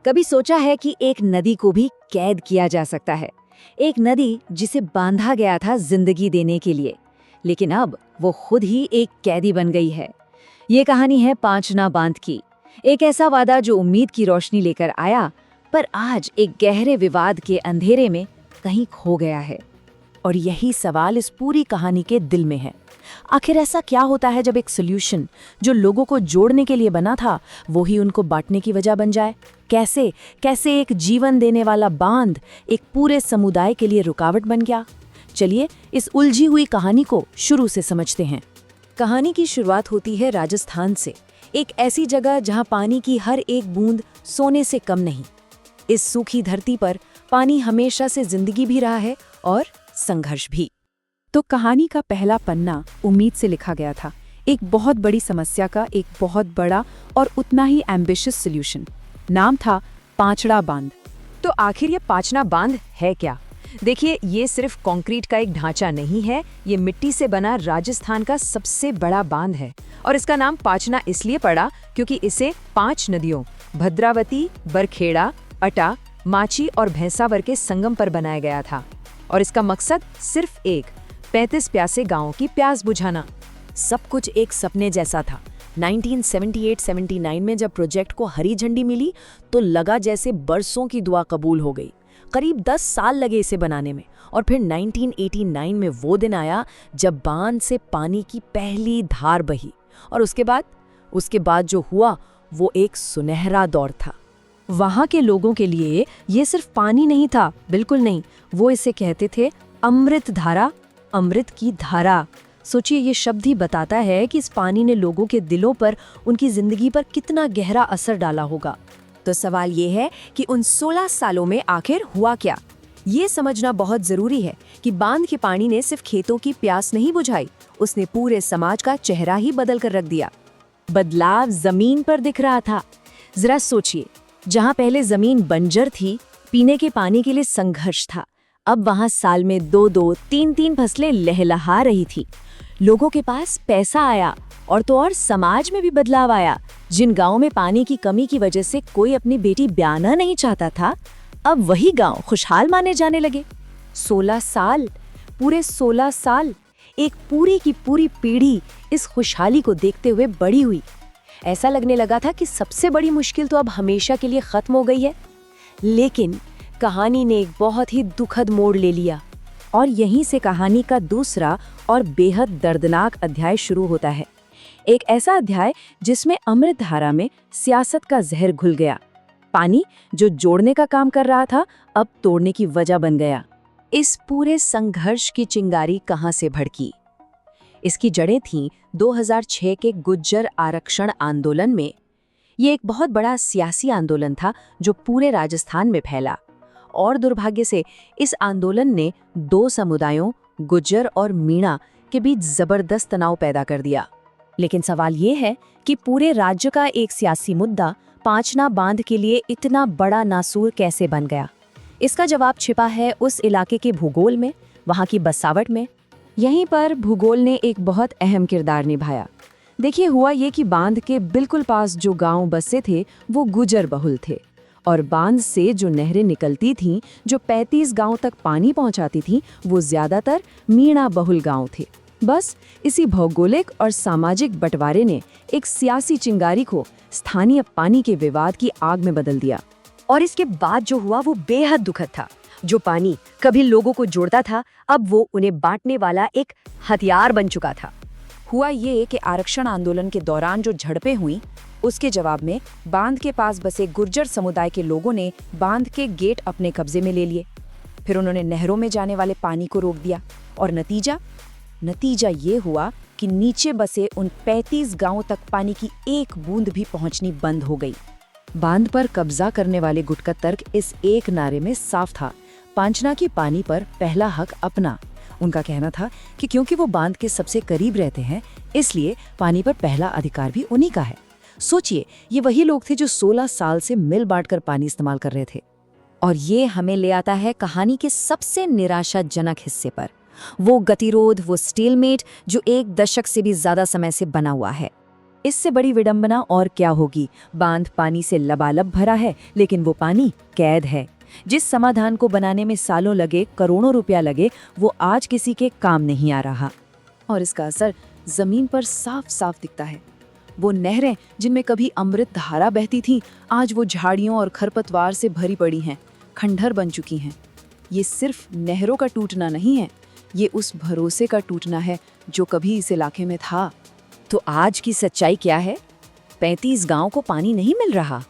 कभी सोचा है कि एक नदी को भी कैद किया जा सकता है, एक नदी जिसे बांधा गया था जिंदगी देने के लिए, लेकिन अब वो खुद ही एक कैदी बन गई है। ये कहानी है पांचना बांध की, एक ऐसा वादा जो उम्मीद की रोशनी लेकर आया, पर आज एक गहरे विवाद के अंधेरे में कहीं खो गया है। और यही सवाल इस पूरी कहानी के दिल में है। आखिर ऐसा क्या होता है जब एक सॉल्यूशन जो लोगों को जोड़ने के लिए बना था, वो ही उनको बांटने की वजह बन जाए? कैसे एक जीवन देने वाला बांध एक पूरे समुदाय के लिए रुकावट बन गया? चलिए इस उलझी हुई कहानी को शुरू से समझते हैं। कहानी की शुरुआत होती है राजस्थान से, एक ऐसी जगह जहां पानी की हर एक बूंद सोने से कम नहीं। इस सूखी धरती पर पानी हमेशा से जिंदगी भी रहा है और संघर्ष भी। तो कहानी का पहला पन्ना उम्मीद से लिखा गया था, एक बहुत बड़ी समस्या का एक बहुत बड़ा और उतना ही एम्बिशियस सॉल्यूशन। नाम था पांचड़ा बांध। तो आखिर ये पांचना बांध है क्या? देखिए, ये सिर्फ कंक्रीट का एक ढांचा नहीं है, ये मिट्टी से बना राजस्थान का सबसे बड़ा बांध है। और इसका नाम पांचना इसलिए पड़ा क्योंकि इसे 5 नदियों भद्रावती, बरखेड़ा, अटा, माची और भैंसावर के संगम पर बनाया गया था। और इसका मकसद सिर्फ एक 35 प्यासे गांवों की प्यास बुझाना। सब कुछ एक सपने जैसा था। 1978-79 में जब प्रोजेक्ट को हरी झंडी मिली तो लगा जैसे बरसों की दुआ कबूल हो गई। करीब 10 साल लगे इसे बनाने में, और फिर 1989 में वो दिन आया जब बांध से पानी की पहली धार बही। और उसके बाद जो हुआ वो एक सुनहरा दौर था। वहां के लोगों के लिए ये सिर्फ पानी नहीं था, बिल्कुल नहीं। वो इसे कहते थे अमृत धारा, अमृत की धारा। सोचिए, ये शब्द ही बताता है कि इस पानी ने लोगों के दिलों पर, उनकी जिंदगी पर कितना गहरा असर डाला होगा। तो सवाल ये है कि उन 16 सालों में आखिर हुआ क्या? ये समझना बहुत जरूरी है कि बांध के पानी ने सिर्फ खेतों की प्यास नहीं बुझाई, उसने पूरे समाज का चेहरा ही बदल कर रख दिया। बदलाव जमीन पर दिख रहा था। जरा सोचिए, जहां पहले जमीन बंजर थी, पीने के पानी के लिए संघर्ष था, अब वहां साल में 2-2, 3-3 फसलें लहलहा रही थी। लोगों के पास पैसा आया और तो और समाज में भी बदलाव आया। जिन गांवों में पानी की कमी की वजह से कोई अपनी बेटी ब्याना नहीं चाहता था, अब वही गांव खुशहाल माने जाने लगे। 16 साल, पूरे 16 साल, एक पूरी की पूरी पीढ़ी इस खुशहाली को देखते हुए बड़ी हुई। ऐसा लगने लगा था कि सबसे बड़ी मुश्किल तो अब हमेशा के लिए खत्म हो गई है। लेकिन कहानी ने एक बहुत ही दुखद मोड़ ले लिया, और यहीं से कहानी का दूसरा और बेहद दर्दनाक अध्याय शुरू होता है। एक ऐसा अध्याय जिसमें अमृतधारा में सियासत का जहर घुल गया। पानी जो जोड़ने का काम कर रहा था, अब तोड़ने की वजह बन गया। इस पूरे संघर्ष की चिंगारी कहां से भड़की? इसकी जड़ें थीं 2006 के गुज्जर आरक्षण आंदोलन में। ये एक बहुत बड़ा सियासी आंदोलन था जो पूरे राजस्थान में फैला, और दुर्भाग्य से इस आंदोलन ने 2 समुदायों, गुज्जर और मीणा, के बीच जबरदस्त तनाव पैदा कर दिया। लेकिन सवाल ये है कि पूरे राज्य का एक सियासी मुद्दा पांचना बांध के लिए इतना बड़ा नासूर कैसे बन गया? इसका जवाब छिपा है उस इलाके के भूगोल में, वहां की बसावट में। यहीं पर भूगोल ने एक बहुत अहम किरदार निभाया। देखिए, हुआ ये कि बांध के बिल्कुल पास जो गांव बसे थे वो गुजर बहुल थे, और बांध से जो नहरें निकलती थीं, जो 35 गांव तक पानी पहुंचाती थीं, वो ज्यादातर मीणा बहुल गांव थे। बस इसी भौगोलिक और सामाजिक बंटवारे ने एक सियासी चिंगारी को स्थानीय पानी के विवाद की आग में बदल दिया। और इसके बाद जो हुआ वो बेहद दुखद था। जो पानी कभी लोगों को जोड़ता था, अब वो उन्हें बांटने वाला एक हथियार बन चुका था। हुआ ये कि आरक्षण आंदोलन के दौरान जो झड़पें हुई, उसके जवाब में बांध के पास बसे गुर्जर समुदाय के लोगों ने बांध के गेट अपने कब्जे में ले लिए। फिर उन्होंने नहरों में जाने वाले पानी को रोक दिया, और नतीजा ये हुआ कि नीचे बसे उन 35 गांवों तक पानी की एक बूंद भी पहुंचनी बंद हो गई। बांध पर कब्जा करने वाले गुट का तर्क इस एक नारे में साफ था, पांचना की पानी पर पहला हक अपना। उनका कहना था कि क्योंकि वो बांध के सबसे करीब रहते हैं, इसलिए पानी पर पहला अधिकार भी उन्हीं का है। सोचिए, ये वही लोग थे जो 16 साल से मिल बांटकर पानी इस्तेमाल कर रहे थे। और ये हमें ले आता है कहानी के सबसे निराशाजनक हिस्से पर, वो गतिरोध, वो स्टेलमेट जो 1 दशक से भी ज्यादा समय से बना हुआ है। इससे बड़ी विडंबना और क्या होगी। बांध पानी से लबालब भरा है, लेकिन वो पानी कैद है। जिस समाधान को बनाने में सालों लगे, करोड़ों रुपया लगे, वो आज किसी के काम नहीं आ रहा। और इसका असर जमीन पर साफ साफ दिखता है। वो नहरें जिनमें कभी अमृत धारा बहती थी, आज वो झाड़ियों और खरपतवार से भरी पड़ी हैं, खंडहर बन चुकी हैं। ये सिर्फ नहरों का टूटना नहीं है, ये उस भरोसे का टूटना है जो कभी इस इलाके में था। तो आज की सच्चाई क्या है? 35 गांव को पानी नहीं मिल रहा,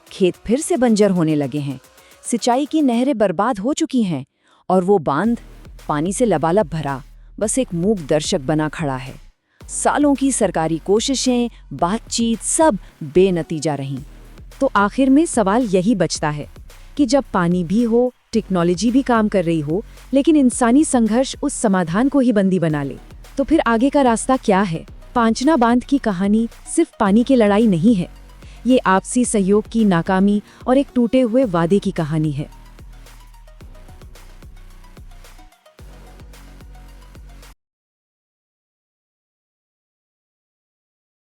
खेत फिर से बंजर होने लगे हैं, सिंचाई की नहरें बर्बाद हो चुकी हैं, और वो बांध पानी से लबालब भरा बस एक मूक दर्शक बना खड़ा है। सालों की सरकारी कोशिशें, बातचीत सब बेनतीजा रहीं। तो आखिर में सवाल यही बचता है कि जब पानी भी हो, टेक्नोलॉजी भी काम कर रही हो, लेकिन इंसानी संघर्ष उस समाधान को ही बंदी बना ले, तो फिर आगे का रास्ता क्या है? पांचना बांध की कहानी सिर्फ पानी की लड़ाई नहीं है, ये आपसी सहयोग की नाकामी और एक टूटे हुए वादे की कहानी है।